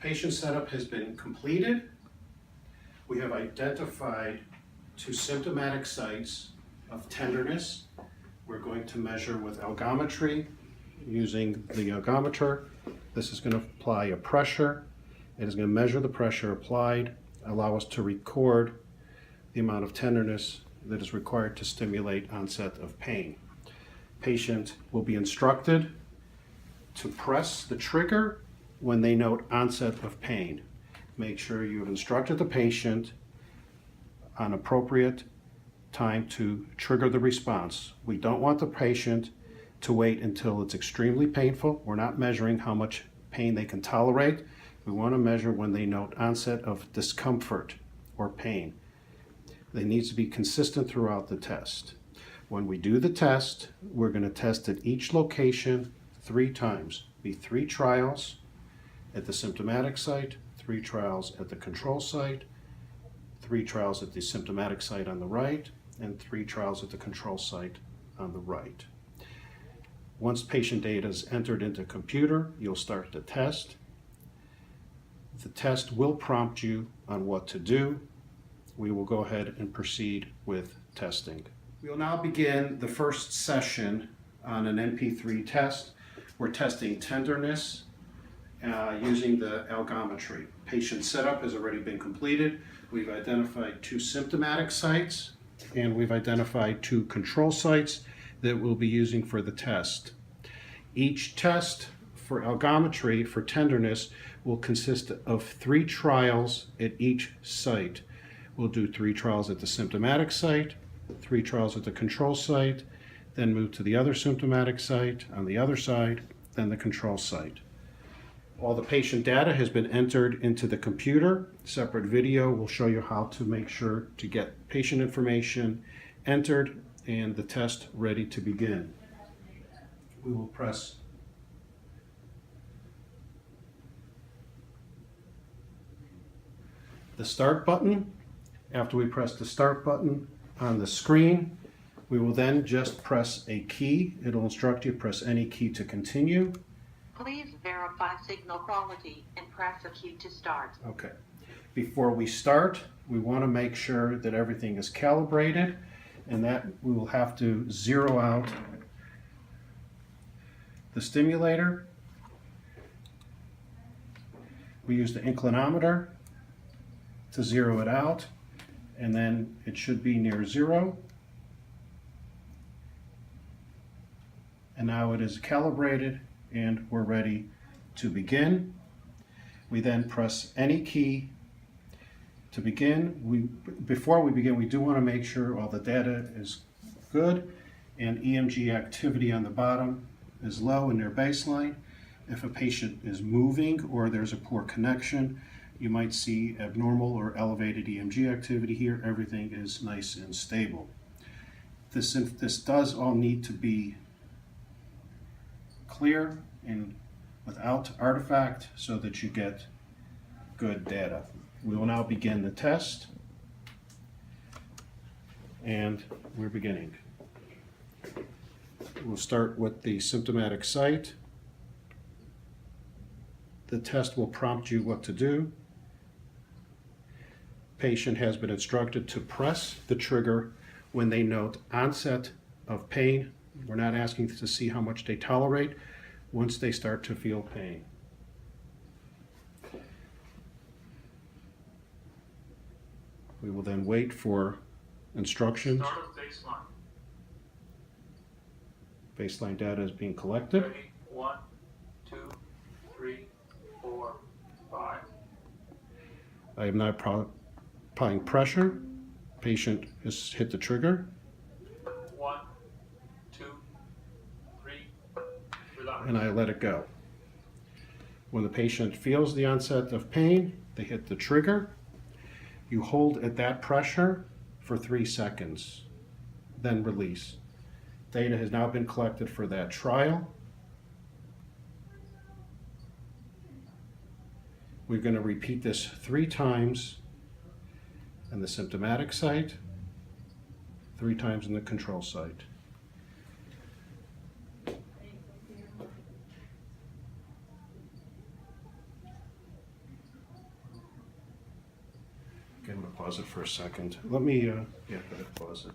Patient setup has been completed. We have identified 2 symptomatic sites of tenderness. We're going to measure with algometry using the algometer. This is going to apply a pressure. It is going to measure the pressure applied, allow us to record the amount of tenderness that is required to stimulate onset of pain. Patient will be instructed to press the trigger when they note onset of pain. Make sure you have instructed the patient on appropriate time to trigger the response. We don't want the patient to wait until it's extremely painful. We're not measuring how much pain they can tolerate. We want to measure when they note onset of discomfort or pain. They need to be consistent throughout the test. When we do the test, we're going to test at each location 3 times. Be 3 trials at the symptomatic site, 3 trials at the control site, 3 trials at the symptomatic site on the right, and 3 trials at the control site on the right. Once patient data is entered into a computer, you'll start the test. The test will prompt you on what to do. We will go ahead and proceed with testing. We will now begin the first session on an NP3 test. We're testing tenderness using the algometry. Patient setup has already been completed. We've identified 2 symptomatic sites and we've identified 2 control sites that we'll be using for the test. Each test for algometry for tenderness will consist of 3 trials at each site. We'll do 3 trials at the symptomatic site, 3 trials at the control site, then move to the other symptomatic site on the other side, then the control site. All the patient data has been entered into the computer. Separate video will show you how to make sure to get patient information entered and the test ready to begin. We will press the start button. After we press the start button on the screen, we will then just press a key. It'll instruct you to press any key to continue. Please verify signal quality and press a key to start. Okay. Before we start, we want to make sure that everything is calibrated, and that we will have to zero out the stimulator. We use the inclinometer to zero it out, and then it should be near 0. And now it is calibrated and we're ready to begin. We then press any key to begin. Before we begin, we do want to make sure all the data is good and EMG activity on the bottom is low and near baseline. If a patient is moving or there's a poor connection, you might see abnormal or elevated EMG activity here. Everything is nice and stable. This does all need to be clear and without artifact so that you get good data. We will now begin the test, and we're beginning. We'll start with the symptomatic site. The test will prompt you what to do. Patient has been instructed to press the trigger when they note onset of pain. We're not asking to see how much they tolerate once they start to feel pain. We will then wait for instructions. Start of baseline. Baseline data is being collected. Ready? 1, 2, 3, 4, 5. I am now applying pressure. Patient has hit the trigger. 1, 2, 3. Relax. And I let it go. When the patient feels the onset of pain, they hit the trigger. You hold at that pressure for 3 seconds, then release. Data has now been collected for that trial. We're going to repeat this 3 times in the symptomatic site, 3 times in the control site. I'm gonna pause it for a second. Let me, yeah, go ahead, pause it.